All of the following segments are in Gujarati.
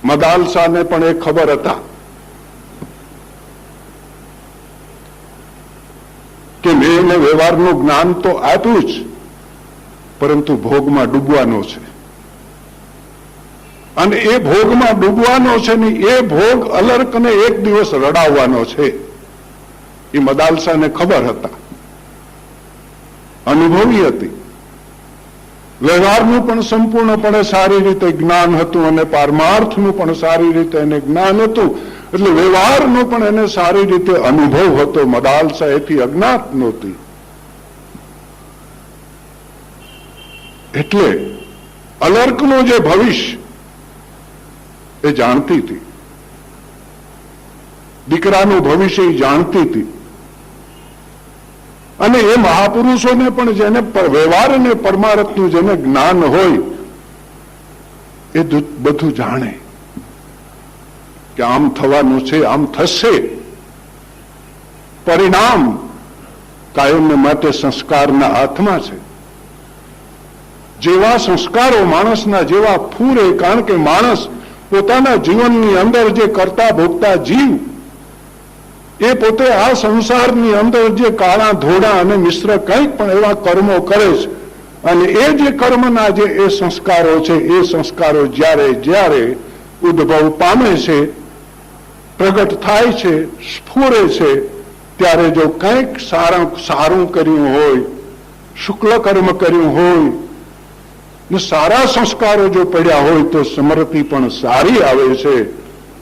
મદાલસાને પણ એ ખબર હતા કે મેં એને વ્યવહારનું જ્ઞાન તો આપ્યું જ, પરંતુ ભોગમાં ડૂબવાનો છે, અને એ ભોગમાં ડૂબવાનો છે ને એ ભોગ અલર્કને એક દિવસ રડાવવાનો છે. એ મદાલસાને ખબર હતા, અનુભવી હતી. વ્યવહારનું પણ સંપૂર્ણપણે સારી રીતે જ્ઞાન હતું અને પારમાર્થનું પણ સારી રીતે એને જ્ઞાન હતું, એટલે વ્યવહારનો પણ એને સારી રીતે અનુભવ હતો. મદાલસા એથી અજ્ઞાત નહોતી. એટલે અલર્કનું જે ભવિષ્ય એ જાણતી હતી, દીકરાનું ભવિષ્ય એ જાણતી હતી. અને એ મહાપુરુષોને પણ જેને વ્યવહાર અને પરમાર્થનું જેને જ્ઞાન હોય એ બધું જાણે કે આમ થવાનું છે, આમ થશે. પરિણામ કાયમને માટે સંસ્કારના હાથમાં છે. જેવા સંસ્કારો માણસના જેવા ફૂરે, કારણ કે માણસ પોતાના જીવનની અંદર જે કરતા ભોગતા જીવ એ પોતે આ સંસારની અંદર જે કાળા ધોળા અને મિશ્ર કંઈક પણ એવા કર્મો કરે છે, અને એ જે કર્મના જે એ સંસ્કારો છે, એ સંસ્કારો જ્યારે જ્યારે ઉદ્ભવ પામે છે, પ્રગટ થાય છે, સ્ફુરે છે, ત્યારે જો કંઈક સારું કર્યું હોય, શુક્લ કર્મ કર્યું હોય ને સારા સંસ્કારો જો પડ્યા હોય તો સ્મૃતિ પણ સારી આવે છે.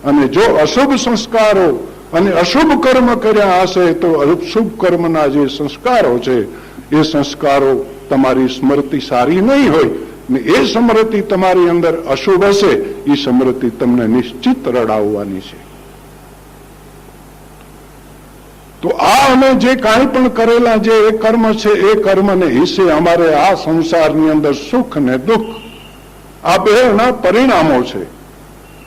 અને જો અશુભ સંસ્કારો અને અશુભ કર્મ કર્યા હશે તો અશુભ કર્મના જે સંસ્કારો છે એ સંસ્કારો તમારી સ્મૃતિ સારી નહીં હોય ને એ સ્મૃતિ તમારી અંદર અશુભ હશે, એ સ્મૃતિ તમને નિશ્ચિત રડાવવાની છે. તો આ અમે જે કાંઈ પણ કરેલા જે એ કર્મ છે એ કર્મને હિસ્સે અમારે આ સંસારની અંદર સુખ ને દુઃખ આ બેના પરિણામો છે,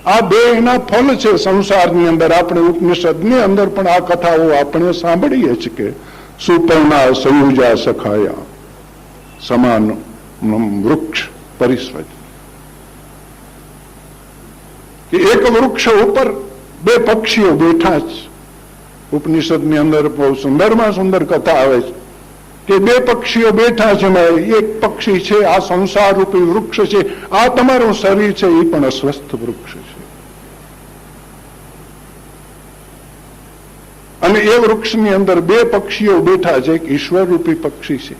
આ બે એના ફલ છે. સંસારની અંદર આપણે ઉપનિષદની અંદર પણ આ કથાઓ આપણે સાંભળીએ છીએ કે સુપર્ણા સંયુજા સખાયા સમાન વૃક્ષ પરિસ્વજ, કે એક વૃક્ષ ઉપર બે પક્ષીઓ બેઠા છે. ઉપનિષદની અંદર બહુ સુંદરમાં સુંદર કથા આવે છે કે બે પક્ષીઓ બેઠા છે. એક પક્ષી છે આ સંસાર રૂપી વૃક્ષ છે, આ તમારું શરીર છે એ પણ અસ્વસ્થ વૃક્ષ છે, અને એ વૃક્ષની અંદર બે પક્ષીઓ બેઠા છે. એક ઈશ્વર રૂપી પક્ષી છે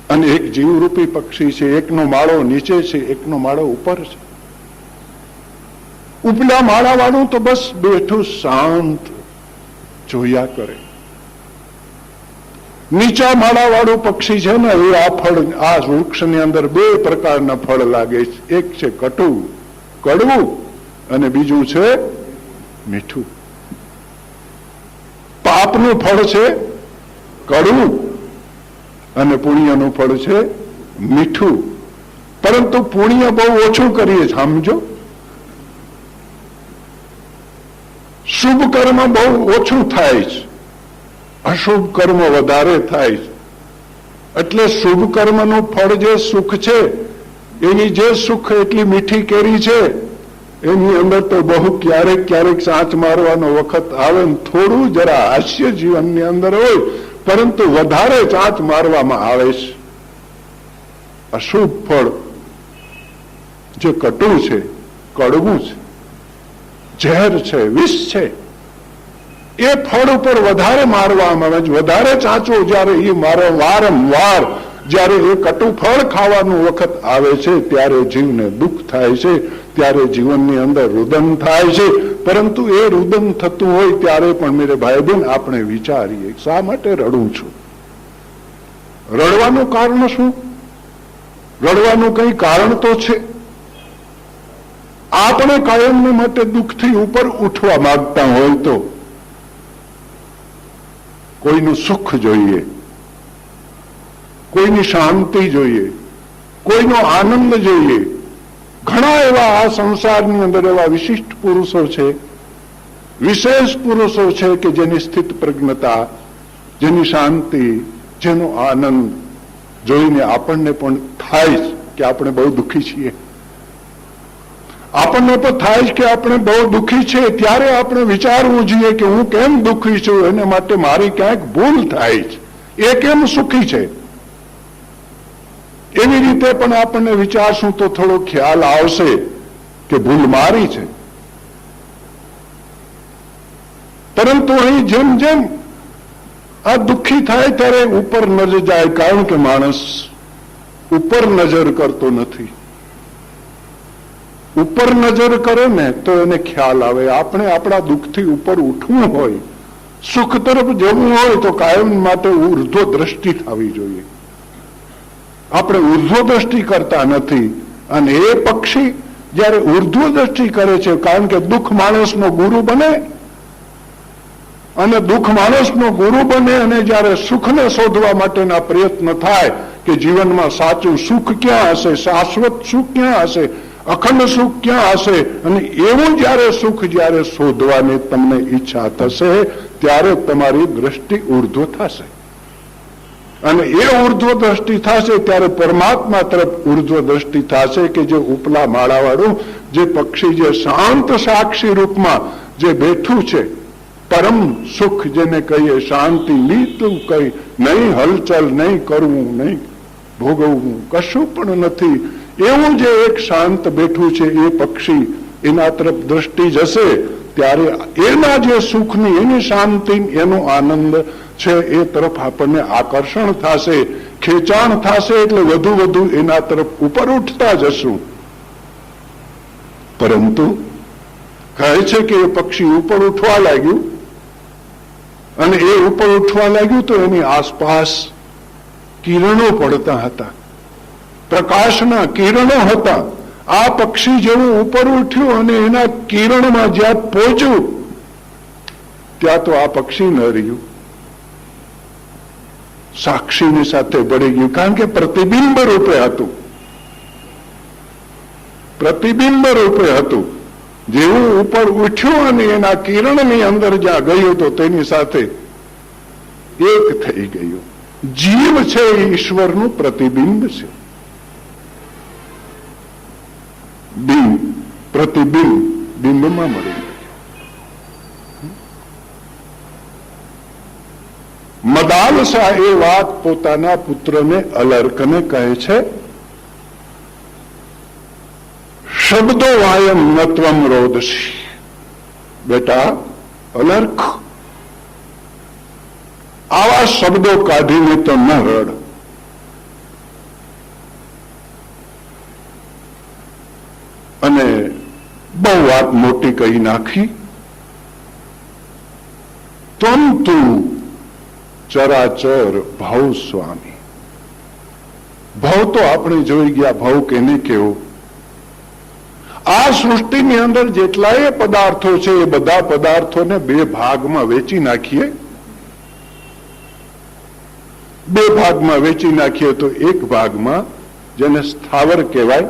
અને એક જીવરૂપી પક્ષી છે. એકનો માળો નીચે છે, એકનો માળો ઉપર છે. ઉપલા માળા વાળું તો બસ બેઠું શાંત જોયા કરે. નીચા માળા વાળું પક્ષી છે ને એ આ ફળ, આ વૃક્ષની અંદર બે પ્રકારના ફળ લાગે છે. એક છે કટુ કડવું અને બીજું છે મીઠું. પાપનું ફળ છે કડવું અને પુણ્યનું ફળ છે મીઠું. પરંતુ પુણ્ય બહુ ઓછું કરીએ છીએ, સમજો. શુભ કર્મ બહુ ઓછું થાય છે, અશુભ કર્મ વધારે થાય છે. એટલે શુભ કર્મનું ફળ જે સુખ છે, એની જે સુખ એટલી મીઠી કેરી છે, એની અંદર તો બહુ ક્યારેક ક્યારેક સાચ મારવાનો વખત આવે ને થોડું જરા હાસ્ય જીવનની અંદર હોય, પરંતુ વધારે ચાંચ મારવામાં આવે છે. અશુભ ફળ જે કટુ છે, કડવું છે, ઝેર છે, વિષ છે, એ ફળ ઉપર વધારે મારવામાં આવે છે. વધારે ચાંચો જયારે એ વારંવાર જયારે એ કટુ ફળ ખાવાનું વખત આવે છે ત્યારે જીવને દુઃખ થાય છે, ત્યારે જીવનની અંદર રુદન થાય છે. પરંતુ એ રુદન થતું હોય ત્યારે પણ મેરે ભાઈ બહેન આપણે વિચારીએ શા માટે રડું છું? રડવાનું કારણ શું? રડવાનું કઈ કારણ તો છે. આપણે કાયમને માટે દુઃખથી ઉપર ઉઠવા માંગતા હોય તો કોઈનું સુખ જોઈએ, કોઈની શાંતિ જોઈએ, કોઈનો આનંદ જોઈએ. ઘણા એવા આ સંસારની અંદર એવા વિશિષ્ટ પુરુષો છે, વિશેષ પુરુષો છે કે જેની સ્થિત પ્રજ્ઞતા, જેની શાંતિ, જેનો આનંદ જોઈને આપણને પણ થાય કે આપણે બહુ દુઃખી છીએ. આપણને તો થાય જ કે આપણે બહુ દુઃખી છે, ત્યારે આપણે વિચારવું જોઈએ કે હું કેમ દુઃખી છું, એને માટે મારી ક્યાંક ભૂલ થાય છે, એ કેમ સુખી છે. એવી રીતે પણ આપણને વિચારશું તો થોડો ખ્યાલ આવશે કે ભૂલ મારી છે. પરંતુ અહીં જેમ જેમ આ દુઃખી થાય ત્યારે ઉપર નજર જાય, કારણ કે માણસ ઉપર નજર કરતો નથી. ઉપર નજર કરે ને તો એને ખ્યાલ આવે. આપણે આપણા દુઃખથી ઉપર ઉઠવું હોય, સુખ તરફ જવું હોય તો કાયમ માટે ઉર્ધ્વ દ્રષ્ટિ થવી જોઈએ. આપણે ઉર્ધ્વ દ્રષ્ટિ કરતા નથી, અને એ પક્ષી જયારે ઉર્ધ્વ દ્રષ્ટિ કરે છે, કારણ કે દુઃખ માણસનો ગુરુ બને, અને દુઃખ માણસનો ગુરુ બને, અને જયારે સુખને શોધવા માટેના પ્રયત્ન થાય કે જીવનમાં સાચું સુખ ક્યાં હશે, શાશ્વત સુખ ક્યાં હશે, અખંડ સુખ ક્યાં હશે, અને એવું જયારે સુખ જયારે શોધવાની તમને ઈચ્છા થશે, ત્યારે તમારી દ્રષ્ટિ ઉર્ધ્વ થશે. અને એ ઉર્ધ્વ દ્રષ્ટિ થશે ત્યારે પરમાત્મા તરફ ઉર્ધ્વ દ્રષ્ટિ થશે, કે જે ઉપલા માળાવાળું જે પક્ષી જે શાંત સાક્ષી રૂપમાં જે બેઠું છે, પરમ સુખ જેને કહીએ, શાંતિ, લીતું કઈ નહીં, હલચલ નહીં કરવું, નહીં ભોગવવું, કશું પણ નથી, એવું જે એક શાંત બેઠું છે એ પક્ષી, એના તરફ દ્રષ્ટિ જશે ત્યારે એના જે સુખની, એની શાંતિ, એનો આનંદ છે એ તરફ આપણને આકર્ષણ થશે, ખેંચાણ થશે, એટલે વધુ વધુ એના તરફ ઉપર ઉઠતા જશું. પરંતુ કહે છે કે એ પક્ષી ઉપર ઉઠવા લાગ્યું, અને એ ઉપર ઉઠવા લાગ્યું તો એની આસપાસ કિરણો પડતા હતા, પ્રકાશના કિરણો હતા. આ પક્ષી જેવું ઉપર ઉઠ્યું અને એના કિરણમાં જ્યાં પહોંચ્યું ત્યાં તો આ પક્ષી ન રહ્યું, સાક્ષીની સાથે ભળી ગયું, કારણ કે પ્રતિબિંબ રૂપે હતું. પ્રતિબિંબ રૂપે હતું. જેવું ઉપર ઉઠ્યું અને એના કિરણની અંદર જ્યાં ગયું તો તેની સાથે એક થઈ ગયું. જીવ છે એ ઈશ્વરનું પ્રતિબિંબ છે. બિંબ, પ્રતિબિંબ બિંબમાં મળી ગયું. મદાલસા એ વાત પોતાના પુત્રને અલર્કને કહે છે. શબ્દો વાયમ નત્વમ રોદસી, બેટા અલર્ક, આવા શબ્દો કાઢીને તો ન રડ. અને બહુ વાત મોટી કહી નાખી. તમ તું ચરાચર ભવ સ્વામી. ભવ તો આપણે જોઈ ગયા, ભવ કેને કેવો. આ સૃષ્ટિની અંદર જેટલાય પદાર્થો છે એ બધા પદાર્થોને બે ભાગમાં વેચી નાખીએ, બે ભાગમાં વેચી નાખીએ તો એક ભાગમાં જેને સ્થાવર કહેવાય,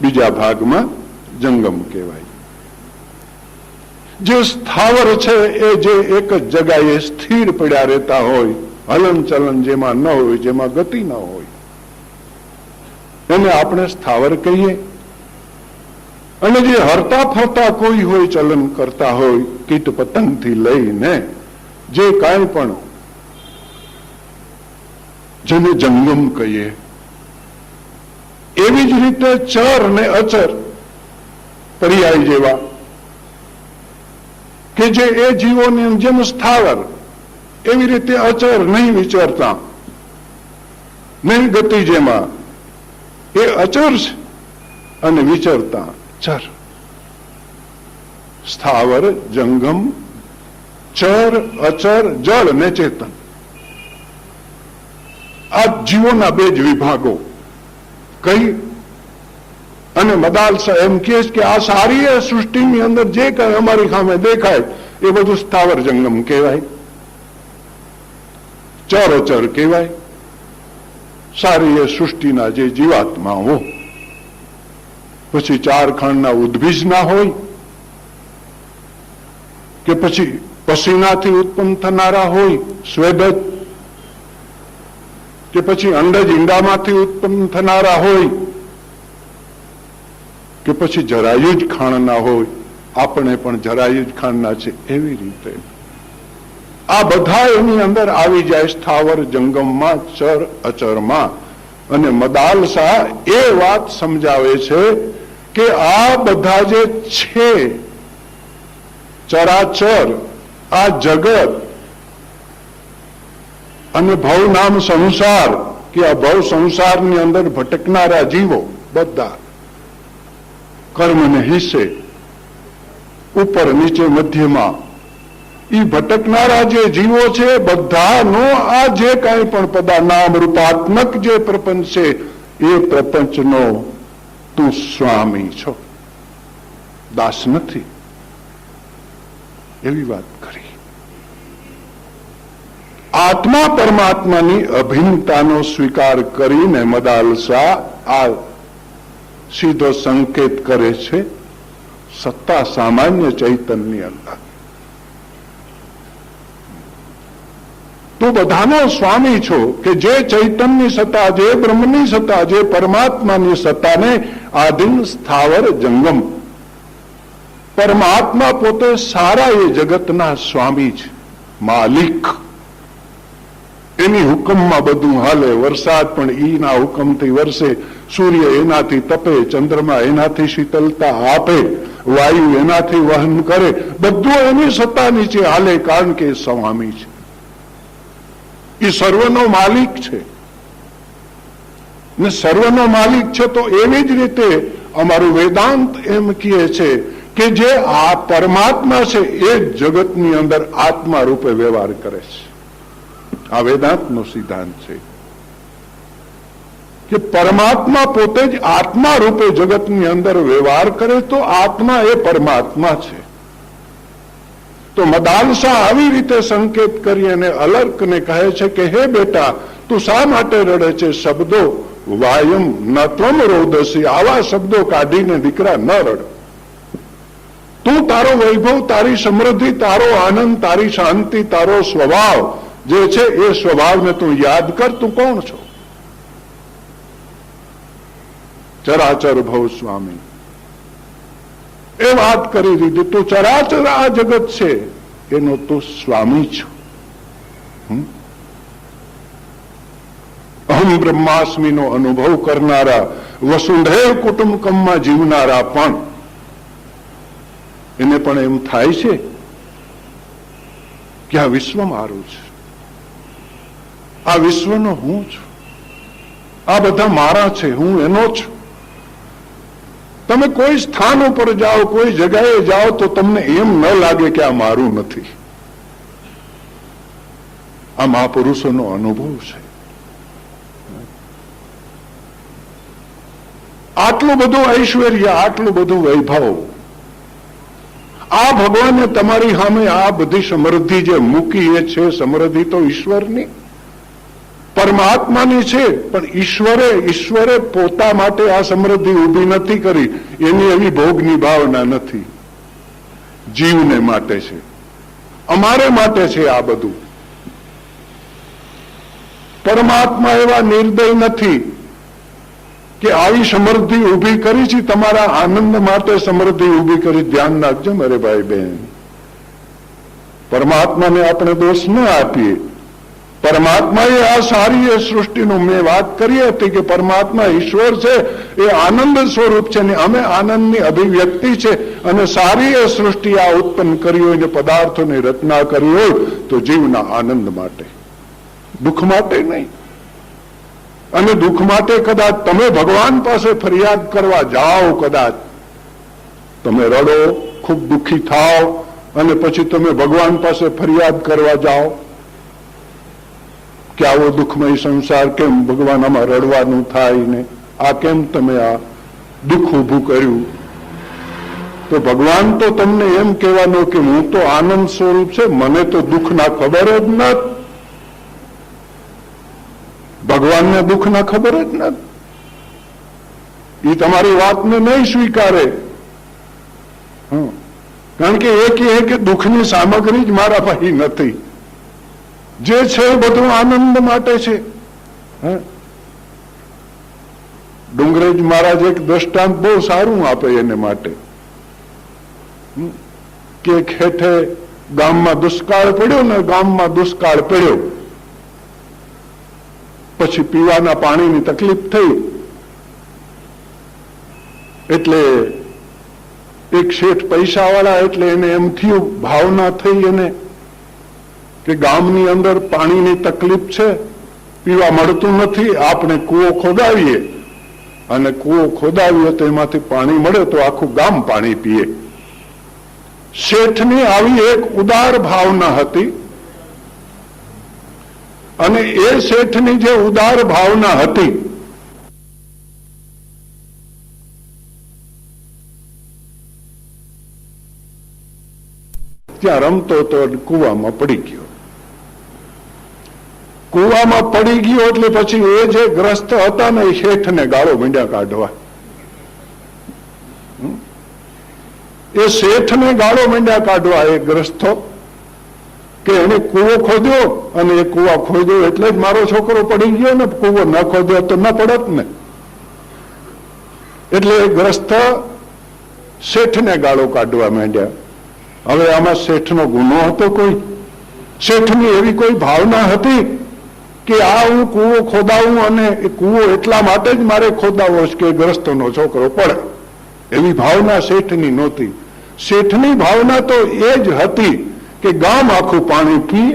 બીજા ભાગમાં જંગમ કહેવાય. જે સ્થાવર છે એ જે એક જ જગ્યાએ સ્થિર પડ્યા રહેતા હોય, હલન ચલન જેમાં ન હોય, જેમાં ગતિ ન હોય, એને આપણે સ્થાવર કહીએ. અને જે હરતા ફરતા કોઈ હોય, ચલન કરતા હોય, કીટ પતંગથી લઈને જે કાંઈ પણ, જેને જંગમ કહીએ. એવી જ રીતે ચર ને અચર પર્યાય જેવા કે જે એ જીવોની જેમ સ્થાવર, એવી રીતે અચર નહીં વિચરતા, નહીં ગતિ જેમાં, એ અચર છે અને વિચરતા ચર. સ્થાવર, જંગમ, ચર, અચર, જળ ને ચેતન, આ જીવોના બે જ વિભાગો કઈ. અને મદાલસા એમ કહે કે આ સારી સૃષ્ટિની અંદર જે કઈ અમારી સામે દેખાય એ બધું સ્થાવર જંગમ કહેવાય, ચર અચર કહેવાય. સારી એ સૃષ્ટિના જે જીવાત્માઓ, પછી ચાર ખંડના ઉદ્ભીજ ના હોય, કે પછી પસીનાથી ઉત્પન્ન થનારા હોય, સ્વેદજ, કે પછી અંડજ ઈંડામાંથી ઉત્પન્ન થનારા હોય, કે પછી જરાયું જ ખાણના હોય, આપણે પણ જરાયું જ ખાણના છે, એવી રીતે આ બધા એની અંદર આવી જાય, સ્થાવર જંગમમાં, ચર અચરમાં. અને મદાલસા એ વાત સમજાવે છે કે આ બધા જે છે ચરાચર, આ જગત અને ભવ નામ સંસાર, કે આ ભવ સંસારની અંદર ભટકનારા જીવો બધા કર્મને હિસ્સે, ઉપર નીચે મધ્યમાં, એ ભટકનારા જે જીવો છે બધાનો આ જે કાંઈ પણ પદાનામ રૂપાત્મક જે પ્રપંચ છે એ પ્રપંચનો તું સ્વામી છો, દાસ નથી, એવી વાત કરી. આત્મા પરમાત્માની અભિન્નતાનો સ્વીકાર કરીને મદાલસા આ સીધો સંકેત કરે છે સત્તા સામાન્ય ચૈતન્ય અંદર. તું બધાનો સ્વામી છો કે જે ચૈતન્યની સત્તા, જે બ્રહ્મની સત્તા, જે પરમાત્માની સત્તાને આધીન સ્થાવર જંગમ, પરમાત્મા પોતે સારા એ જગતના સ્વામી છે, માલિક. એની હુકમમાં બધું હાલે. વરસાદ પણ ઈના હુકમથી વરસે, સૂર્ય એનાથી તપે, ચંદ્રમા એનાથી શીતલતા આપે, વાયુ એનાથી વહન કરે, બધું એની સત્તા નીચે હાલે, કારણ કે એ સ્વામી છે, એ સર્વનો માલિક છે. ને સર્વનો માલિક છે તો એવી જ રીતે અમારું વેદાંત એમ કહે છે કે જે આ પરમાત્મા છે એ જગતની અંદર આત્મા રૂપે વ્યવહાર કરે છે. આ વેદાંતનો સિદ્ધાંત છે કે પરમાત્મા પોતે જ આત્મા રૂપે જગતની અંદર વ્યવહાર કરે તો આત્મા એ પરમાત્મા છે. તો મદાલસા આવી રીતે સંકેત કરી અને અલર્કને કહે છે કે હે બેટા, તું શા માટે રડે છે? શબ્દો વાયમ ન ત્વમ રોદસી, આવા શબ્દો કાઢીને દીકરા ન રડ. તું તારો વૈભવ, તારી સમૃદ્ધિ, તારો આનંદ, તારી શાંતિ, તારો સ્વભાવ જે છે એ સ્વભાવને તું યાદ કર. તું કોણ છો? ચરાચર ભવ સ્વામી. એ વાત કરી દીધી. તું ચરાચર આ જગત છે એનો તું સ્વામી છો. અહમ બ્રહ્માસ્મિનો અનુભવ કરનારા, વસુંધૈવ કુટુંબકમમાં જીવનારા પણ એને પણ એમ થાય છે કે આ વિશ્વ મારું છે, આ વિશ્વનો હું છું, આ બધા મારા છે, હું એનો છું. તમે કોઈ સ્થાન ઉપર જાઓ, કોઈ જગ્યાએ જાઓ તો તમને એમ ન લાગે કે આ મારું નથી. આ મહાપુરુષોનો અનુભવ છે. આટલું બધું ઐશ્વર્ય, આટલું બધું વૈભવ, આ ભગવાને તમારી સામે આ બધી સમૃદ્ધિ જે મૂકી એ છે સમૃદ્ધિ તો ઈશ્વરની, પરમાત્માની છે. પણ ઈશ્વરે પોતા માટે આ સમૃદ્ધિ ઊભી નથી કરી. એની એવી ભોગની ભાવના નથી. જીવને માટે છે, અમારે માટે છે આ બધું. પરમાત્મા એવા નિર્દય નથી કે આવી સમૃદ્ધિ ઊભી કરી છે તમારા આનંદ માટે. સમૃદ્ધિ ઊભી કરી, ધ્યાન રાખજો મારે ભાઈ બહેન. પરમાત્માને આપણે દોષ ન આપીએ. પરમાત્માએ આ સારી એ સૃષ્ટિનું મેં વાત કરી હતી કે પરમાત્મા ઈશ્વર છે, એ આનંદ સ્વરૂપ છે ને અમે આનંદની અભિવ્યક્તિ છે. અને સારી એ સૃષ્ટિ આ ઉત્પન્ન કરી હોય ને પદાર્થોની રચના કરી હોય તો જીવના આનંદ માટે, દુઃખ માટે નહીં. અને દુઃખ માટે કદાચ તમે ભગવાન પાસે ફરિયાદ કરવા જાઓ, કદાચ તમે રડો, ખૂબ દુઃખી થાઓ અને પછી તમે ભગવાન પાસે ફરિયાદ કરવા જાઓ કે આવો દુઃખમય સંસાર કેમ ભગવાન આમાં રડવાનું થાય ને આ કેમ તમે આ દુઃખ ઊભું કર્યું, તો ભગવાન તો તમને એમ કહેવાનો કે હું તો આનંદ સ્વરૂપ છે, મને તો દુઃખના ખબર જ નથી. ભગવાનને દુઃખના ખબર જ નથી. એ તમારી વાતને નહીં સ્વીકારે. કારણ કે એ કહે કે દુઃખની સામગ્રી જ મારા પાસે નથી, જે છે બધું આનંદ માટે છે. ડુંગરેજ મહારાજ એક દ્રષ્ટાંત બહુ સારું આપે એને માટે કે ખેઠે ગામમાં દુષ્કાળ પડ્યો ને ગામમાં દુષ્કાળ પડ્યો પછી પીવાના પાણીની તકલીફ થઈ એટલે એક શેઠ પૈસાવાળા એટલે એને એમ થયું ભાવના થઈ એને કે ગામની અંદર પાણીની તકલીફ છે પીવા મળતું નથી આપણે કૂવો ખોદાવીએ અને કૂવો ખોદાવીએ તો એમાંથી પાણી મળે તો આખું ગામ પાણી પીએ શેઠની આવી એક ઉદાર ભાવના હતી અને એ શેઠની જે ઉદાર ભાવના હતી ત્યાં રમતો તો કૂવામાં પડી ગયો કૂવામાં પડી ગયો એટલે પછી એ જે ગ્રસ્ત હતા ને એ શેઠને ગાળો મીંડ્યા કાઢવા એ શેઠને ગાળો મીંડ્યા કાઢવા એ ગ્રસ્તો કે એને કૂવો ખોદ્યો અને એ કૂવા ખોદ્યો એટલે જ મારો છોકરો પડી ગયો ને કૂવો ન ખોદ્યો તો ન પડત ને એટલે એ ગ્રસ્ત શેઠને ગાળો કાઢવા માંડ્યા હવે આમાં શેઠનો ગુનો હતો કોઈ શેઠની એવી કોઈ ભાવના હતી કે આ હું કૂવો ખોદાવું અને એ કૂવો એટલા માટે જ મારે ખોદાવો છે કે ગ્રસ્તનો છોકરો પડે એવી ભાવના શેઠની નહોતી શેઠની ભાવના તો એ જ હતી કે ગામ આખું પાણી પી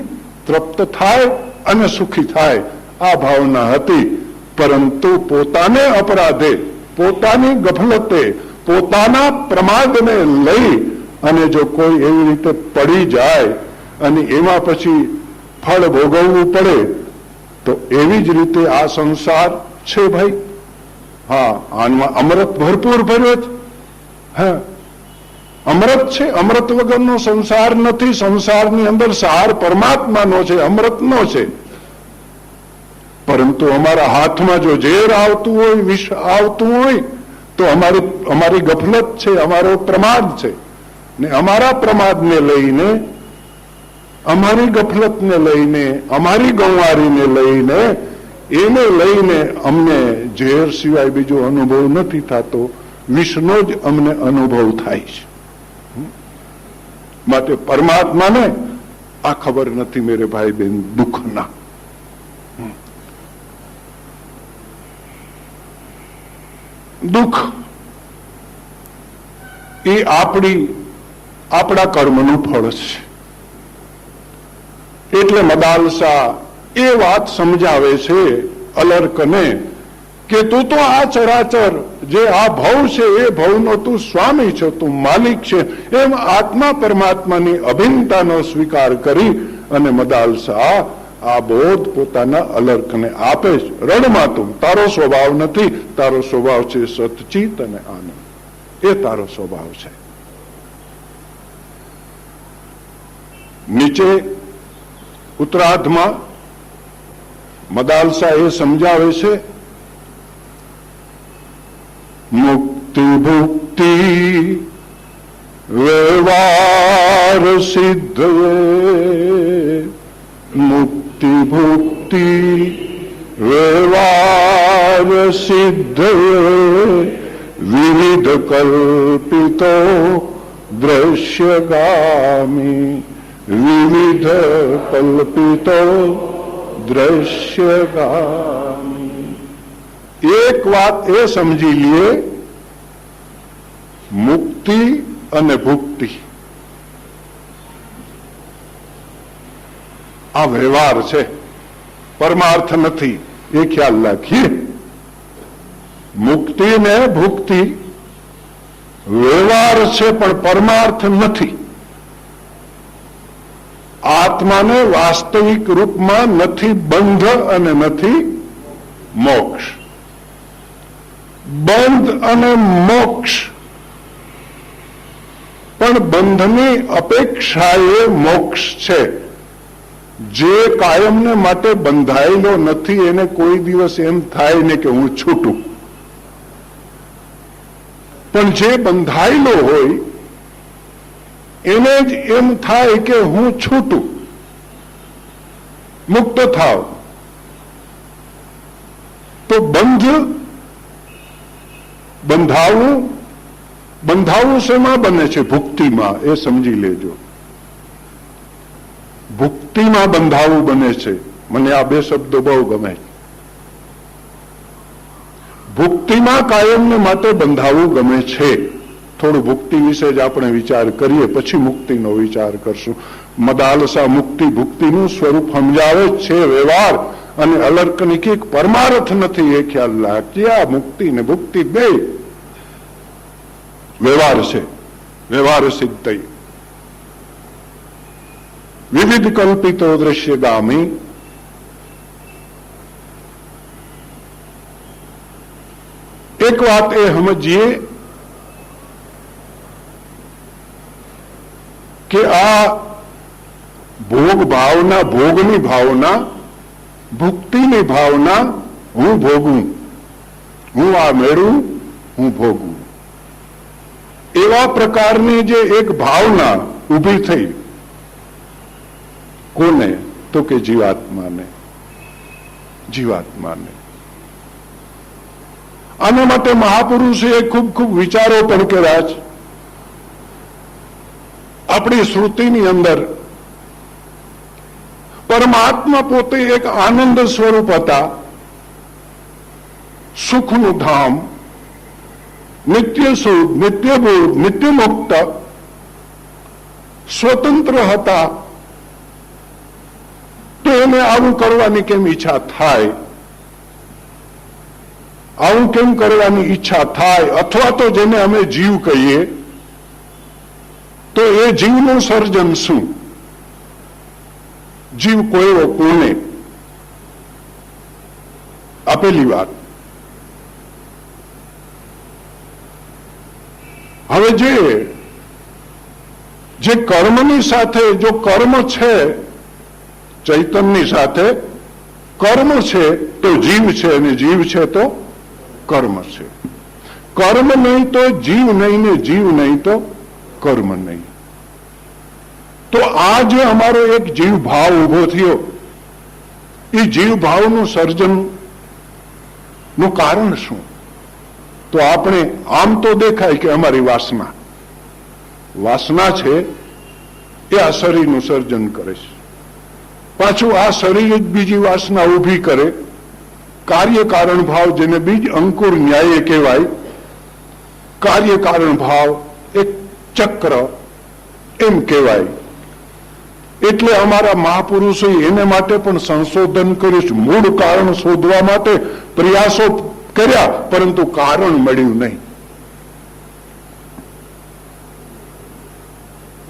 તૃપ્ત થાય અને સુખી થાય આ ભાવના હતી પરંતુ પોતાને અપરાધે પોતાની ગફલતે પોતાના પ્રમાદને લઈ અને જો કોઈ એવી રીતે પડી જાય અને એમાં પછી ફળ ભોગવવું પડે તો એવી જ રીતે આ સંસાર છે ભાઈ હા આમાં અમૃત ભરપૂર ભર્યો છે હા અમૃત છે અમૃત વગરનો સંસાર નથી સંસારની અંદર સાર પરમાત્માનો છે અમૃતનો છે પરંતુ અમારા હાથમાં જો ઝેર આવતું હોય વિષ આવતું હોય તો અમારી ગફલત છે અમારો પ્રમાદ છે ને અમારા પ્રમાદને લઈને અમારી ગફલતને લઈને અમારી ગંવારીને લઈને એને લઈને અમને ઝેર સિવાય બીજો અનુભવ નથી થતો વિષનો જ અમને અનુભવ થાય છે માટે પરમાત્માને આ ખબર નથી મેરે ભાઈ બેન દુઃખના દુઃખ એ આપણા કર્મનું ફળ છે એટલે મદાલસા એ વાત સમજાવે છે અલર્કને કે તું તો આ ચરાચર જે આ ભવ છે એ ભવનો તું સ્વામી છે તું માલિક છે એમ આત્મા પરમાત્માની અભિન્નતાનો સ્વીકાર કરી અને મદાલસા આ બોધ પોતાના અલર્કને આપે છે રડમાં તું તારો સ્વભાવ નથી તારો સ્વભાવ છે સતચિત અને આનંદ એ તારો સ્વભાવ છે નીચે ઉત્તરાર્ધમાં મદાલસા એ સમજાવે છે મુક્તિ ભુક્તિ વ્યવહાર સિદ્ધ મુક્તિ ભુક્તિ વ્યવહાર સિદ્ધ વિવિધ કલ્પિતો દ્રશ્યગામી વિવિધ કલ્પિતો દ્રશ્યગામી એક વાત એ સમજી લઈએ મુક્તિ અને ભુક્તિ આ વ્યવહાર છે પરમાર્થ નથી એ ખ્યાલ રાખીએ મુક્તિ ને ભુક્તિ વ્યવહાર છે પણ પરમાર્થ નથી આત્માને વાસ્તવિક રૂપમાં નથી બંધ અને નથી મોક્ષ બંધ અને મોક્ષ પણ બંધની અપેક્ષાએ મોક્ષ છે જે કાયમને માટે બંધાયેલો નથી એને કોઈ દિવસ એમ થાય ને કે હું છૂટું પણ જે બંધાયેલો હોય એને જ એમ થાય કે હું છૂટું મુક્ત થાવ તો બંધ બંધાવું શેમાં બને છે? ભુક્તિમાં. એ સમજી લેજો. ભુક્તિમાં બંધાવું બને છે. મને આ બે શબ્દો બહુ ગમે. ભુક્તિમાં કાયમને માટે બંધાવું ગમે છે. થોડું ભુક્તિ વિશે જ આપણે વિચાર કરીએ, પછી મુક્તિનો વિચાર કરશું. મદાલસા મુક્તિ ભુક્તિનું સ્વરૂપ સમજાવે છે. વ્યવહાર અને અલૌકિક પરમાર્થ નથી, એ ખ્યાલ રાખજે. આ મુક્તિ ને ભુક્તિ બે વ્યવહાર છે. વ્યવહાર સિદ્ધ વિવિધ કલ્પિતો દ્રશ્યગામી. એક વાત એ સમજીએ કે આ ભોગ ભાવના, ભોગની ભાવના, ભુક્તિની ભાવના, હું ભોગું, હું આ મેળવું, હું ભોગું, એવા પ્રકારની જે એક ભાવના ઊભી થઈ. કોને? તો કે જીવાત્માને. જીવાત્માને. આના માટે મહાપુરુષે ખૂબ ખૂબ વિચારો પણ કર્યા છે. આપણી શ્રુતિની અંદર પરમાત્મા પોતે એક આનંદ સ્વરૂપ હતા, સુખનું ધામ, નિત્ય સુખ, નિત્ય બોધ, નિત્ય મુક્ત, સ્વતંત્ર હતા. તો એને આવું કરવાની કેમ ઈચ્છા થાય? આવું કેમ કરવાની ઈચ્છા થાય? અથવા તો જેને અમે જીવ કહીએ, તો એ જીવનું સર્જન શું? જીવ કોયો, કોને? આપેલી વાત. હવે જે કર્મની સાથે, જો કર્મ છે, ચૈતનની સાથે કર્મ છે, તો જીવ છે, અને જીવ છે તો કર્મ છે. કર્મ નહીં તો જીવ નહીં, ને જીવ નહીં તો કર્મ નહીં. તો આ જે અમારો એક જીવ ભાવ ઉભો થયો, એ જીવ ભાવનું સર્જન નું કારણ શું? તો આપણે આમ તો દેખાય કે અમારી વાસના છે, એ આ શરીરનું સર્જન કરે છે. પાછું આ શરીર જ બીજી વાસના ઊભી કરે. કાર્યકારણ ભાવ, જેને બીજ અંકુર ન્યાય કહેવાય, કાર્યકારણ ભાવ એક ચક્ર એમ કહેવાય. એટલે અમારા મહાપુરુષોએ એને માટે પણ સંશોધન કર્યું છે. મૂળ કારણ શોધવા માટે પ્રયાસો કર્યા, પરંતુ કારણ મળ્યું નહીં.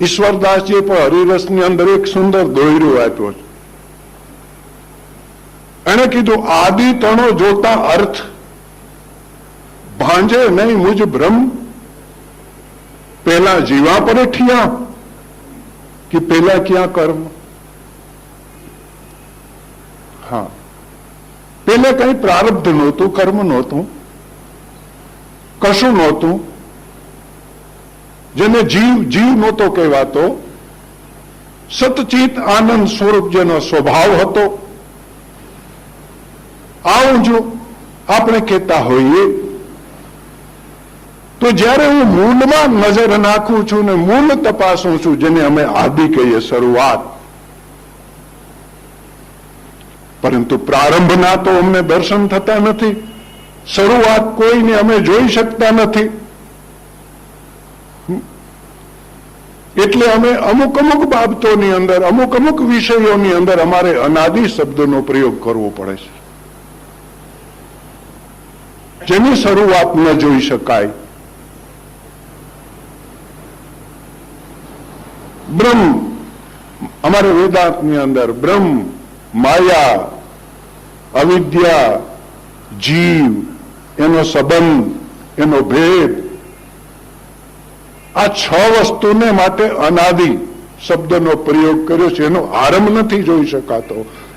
ઈશ્વરદાસજીએ પણ હરિરસની અંદર એક સુંદર દોયરો આપ્યો છે. એને કીધું, આદિ તણો જોતા અર્થ ભાંજે નહીં મુજ બ્રહ્મ. પેલા જીવા પરેઠિયા કે પેલા ક્યાં કર્મ? હા, પેલે કઈ પ્રારબ્ધ નહોતું, કર્મ નહોતું, કશું નહોતું. જેને જીવ નહોતો કહેવાતો, સતચિત આનંદ સ્વરૂપ જેનો સ્વભાવ હતો. આવું જો આપણે કહેતા હોઈએ, તો જ્યારે હું મૂળમાં નજર નાખું છું ને મૂળ તપાસું છું, જેને અમે આદિ કહીએ, શરૂઆત, પરંતુ પ્રારંભના તો અમને દર્શન થતા નથી. શરૂઆત કોઈને અમે જોઈ શકતા નથી. એટલે અમે અમુક બાબતોની અંદર, અમુક વિષયોની અંદર અમારે અનાદિ શબ્દનો પ્રયોગ કરવો પડે છે, જેની શરૂઆત ન જોઈ શકાય. બ્રહ્મ, અમારે વેદાંતની અંદર બ્રહ્મ, માયા, અવિદ્યા, જીવ, એનો સંબંધ, એનો ભેદ, આ 6 વસ્તુને માટે અનાદિ શબ્દનો પ્રયોગ કર્યો છે. એનો આરંભ નથી જોઈ શકાતો,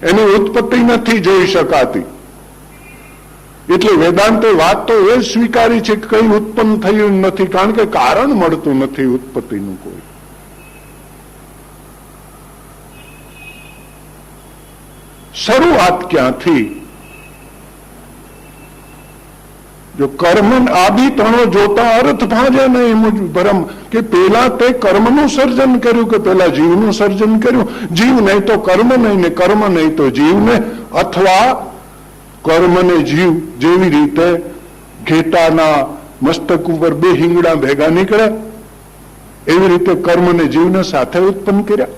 એની ઉત્પત્તિ નથી જોઈ શકાતી. એટલે વેદાંતે વાત તો એ સ્વીકારી છે કે કઈ ઉત્પન્ન થયું નથી, કારણ કે કારણ મળતું નથી ઉત્પત્તિનું કોઈ. શરૂઆત ક્યાંથી? જો કર્મ આદિ તણો જોતા અર્થ ભાજે નહીં એમ ભરમ કે પેલા તે કર્મનું સર્જન કર્યું કે પેલા જીવનું સર્જન કર્યું. જીવ નહીં તો કર્મ નહીં ને કર્મ નહીં તો જીવ ને, અથવા કર્મ ને જીવ જેવી રીતે ઘેટાના મસ્તક ઉપર બે હિંગડા ભેગા નીકળ્યા એવી રીતે કર્મ ને જીવને સાથે ઉત્પન્ન કર્યા.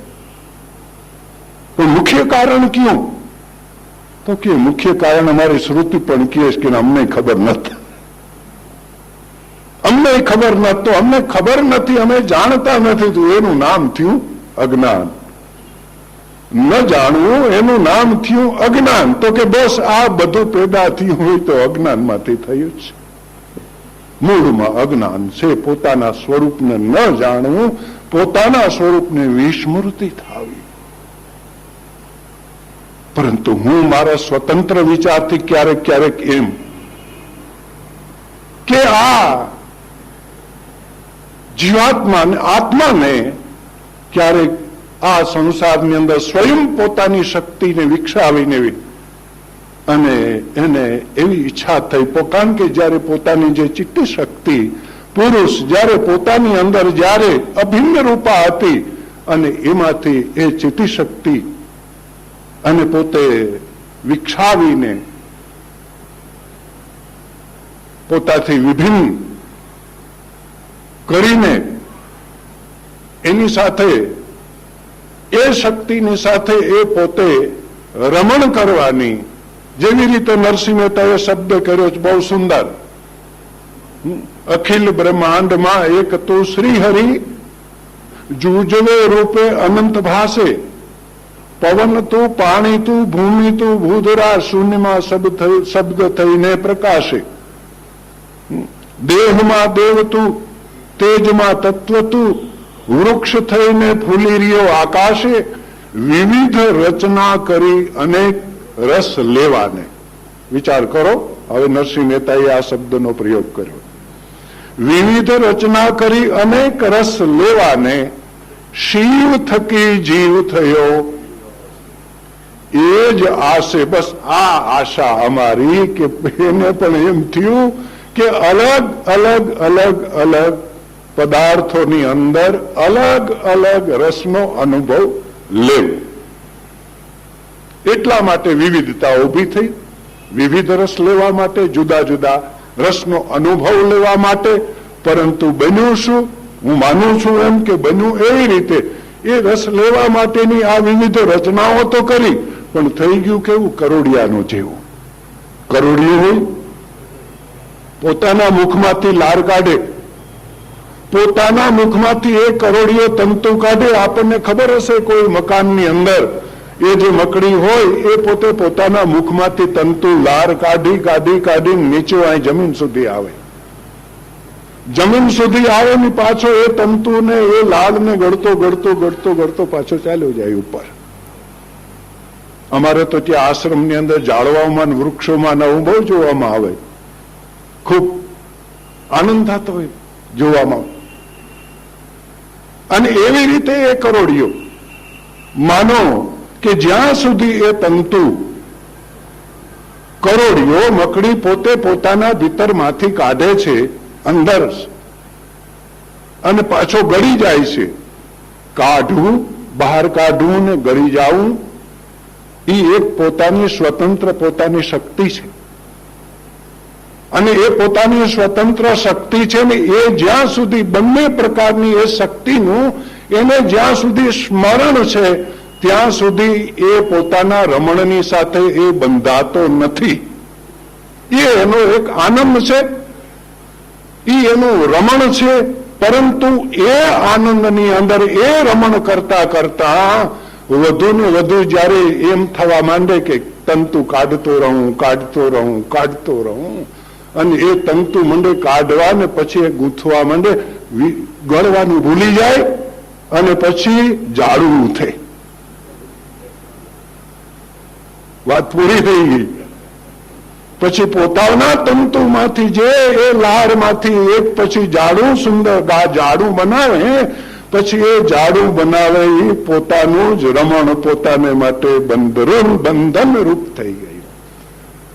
પણ મુખ્ય કારણ ક્યું? તો કે મુખ્ય કારણ અમારી શ્રુતિ પણ કહે છે કે અમને ખબર નથી, અમને ખબર નથી. તો અમને ખબર નથી, અમે જાણતા નથી, તો એનું નામ થયું અજ્ઞાન. ન જાણવું એનું નામ થયું અજ્ઞાન. તો કે બસ આ બધું પેદા થયું હોય તો અજ્ઞાનમાંથી થયું છે. મૂળમાં અજ્ઞાન છે, પોતાના સ્વરૂપને ન જાણવું, પોતાના સ્વરૂપને વિસ્મૃતિ થાવી. પરંતુ હું મારા સ્વતંત્ર વિચારથી ક્યારેક ક્યારેક એમ કે આ જીવાત્માને આત્માને ક્યારેક આ સંસારની અંદર સ્વયં પોતાની શક્તિને વિકસાવીને અને એને એવી ઈચ્છા થઈ, કારણ કે જયારે પોતાની જે ચિત્ત શક્તિ પુરુષ જયારે પોતાની અંદર જયારે અભિન્ન રૂપા હતી અને એમાંથી એ ચિત્ત શક્તિ અને પોતે વિકસાવીને પોતાથી વિભિન્ન કરીને એની સાથે એ શક્તિની સાથે એ પોતે રમણ કરવાની, જેવી રીતે નરસિંહ મહેતાએ શબ્દ કર્યો છે બહુ સુંદર, અખિલ બ્રહ્માંડમાં એક તો શ્રીહરિ જૂજવે રૂપે અનંત ભાસે, પવન તું પાણી તું ભૂમિ તું ભૂધરા શૂન્યમાં શબ્દ થઈને પ્રકાશે, દેહમાં દેવ તું તેજમાં તત્વ તું વૃક્ષ થઈને ફૂલી રહ્યો આકાશે, વિવિધ રચના કરી અનેક રસ લેવાને. વિચાર કરો, હવે નરસિંહ મહેતાએ આ શબ્દનો પ્રયોગ કર્યો. વિવિધ રચના કરી અનેક રસ લેવાને, શિવ થકી જીવ થયો એ જ આશે. બસ આ આશા અમારી કે એને પણ એમ થયું કે અલગ અલગ અલગ અલગ પદાર્થોની અંદર અલગ અલગ રસનો અનુભવ લેવો. એટલા માટે વિવિધતા ઊભી થઈ, વિવિધ રસ લેવા માટે, જુદા જુદા રસનો અનુભવ લેવા માટે. પરંતુ બન્યું શું? હું માનું છું એમ કે બન્યું એવી રીતે એ રસ લેવા માટેની આ વિવિધ રચનાઓ તો કરી, પણ થઈ ગયું કેવું? કરોડિયાનું જેવું. કરોડિયું હોય પોતાના મુખમાંથી લાર કાઢે, પોતાના મુખમાંથી એ કરોડિયો તંતુ કાઢે. આપણને ખબર હશે કોઈ મકાનની અંદર એ જે મકડી હોય એ પોતે પોતાના મુખમાંથી તંતુ લાર કાઢી કાઢી કાઢી નીચે અહીં જમીન સુધી આવે. જમીન સુધી આવે ને પાછો એ તંતુને એ લાળને ગળતો ગળતો ગળતો ગળતો પાછો ચાલ્યો જાય ઉપર. અમારે તો ત્યાં આશ્રમની અંદર ઝાડવામાં વૃક્ષોમાં નવું બહુ જોવામાં આવે, ખૂબ આનંદ થતો હોય જોવામાં. અને એવી રીતે એ કરોડિયો, માનો કે જ્યાં સુધી એ તંતુ કરોડિયો મકડી પોતે પોતાના ભીતરમાંથી કાઢે છે અંદર અને પાછો ગળી જાય છે, કાઢવું, બહાર કાઢવું ને ગળી જવું એ એક પોતાની સ્વતંત્ર પોતાની શક્તિ છે. અને એ પોતાની સ્વતંત્ર શક્તિ છે ને એ જ્યાં સુધી બંને પ્રકારની એ શક્તિનું એને જ્યાં સુધી સ્મરણ છે ત્યાં સુધી એ પોતાના રમણની સાથે એ બંધાતો નથી. એ એનો એક આનંદ છે, એ એનું રમણ છે. પરંતુ એ આનંદની અંદર એ રમણ કરતા કરતા વધુ ને વધુ જયારે એમ થવા માંડે કે તંતુ કાઢતો રહું કાઢતો રહું કાઢતો રહું, અને એ તંતુ મંડે કાઢવા ને પછી એ ગૂંથવા માંડે, ગળવાનું ભૂલી જાય અને પછી જાડું થાય. વાત પૂરી થઈ ગઈ. પછી પોતાના તંતુમાંથી જે એ લાળમાંથી એક પછી જાડું સુંદર જાડું બનાવે, પછી એ જાડું બનાવે એ પોતાનું જ રમણ પોતાને માટે બંધન રૂપ થઈ ગયું.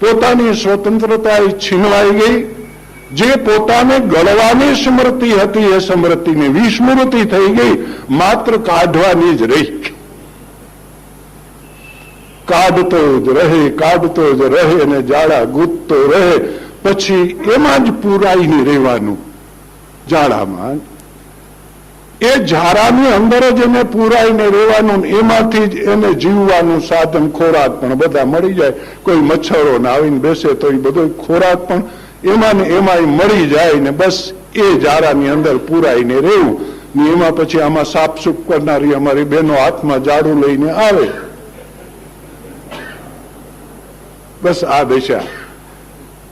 પોતાની સ્વતંત્રતા છીનવાઈ ગઈ જે પોતાને ગળવાની સ્મૃતિ હતી એ સ્મૃતિની વિસ્મૃતિ થઈ ગઈ, માત્ર કાઢવાની જ રહી. કાઢતો જ રહે અને જાડા ગૂંથતો રહે, પછી એમાં જ પુરાઈને રહેવાનું. જાડામાં એ ઝારાની અંદર જ એને પુરાઈને રહેવાનું, એમાંથી જ એને જીવવાનું સાધન ખોરાક પણ બધા મળી જાય. કોઈ મચ્છરો ને આવીને બેસે તો એ બધો ખોરાક પણ એમાં ને એમાં મળી જાય ને બસ એ ઝારાની અંદર પુરાઈને રહેવું ને એમાં પછી આમાં સાફસૂફ કરનારી અમારી બહેનો હાથમાં ઝાડુ લઈને આવે. બસ આ દશા.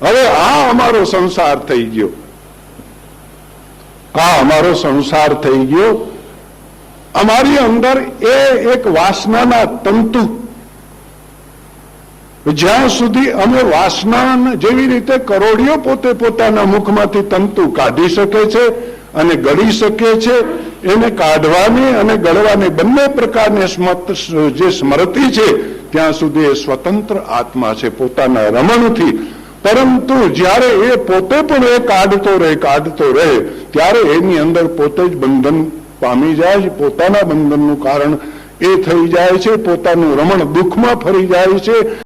હવે આ અમારો સંસાર થઈ ગયો, અમારો સંસાર થઈ ગયો. અમારી અંદર એ એક વાસનાના તંતુ, જ્યાં સુધી અમે વાસના જેવી રીતે કરોડિયો પોતે પોતાના મુખમાંથી તંતુ કાઢી શકે છે અને ગળી શકે છે, એને કાઢવાની અને ગળવાની બંને પ્રકારની જે સ્મૃતિ છે ત્યાં સુધી એ સ્વતંત્ર આત્મા છે પોતાના રમણથી. પરંતુ જ્યારે એ પોતે પણ એ કાઢતો રહે ત્યારે એની અંદર પોતે જ બંધન પામી જાય છે. પોતાના બંધનનું કારણ એ થઈ જાય છે, પોતાનું રમણ દુઃખમાં ફરી જાય છે.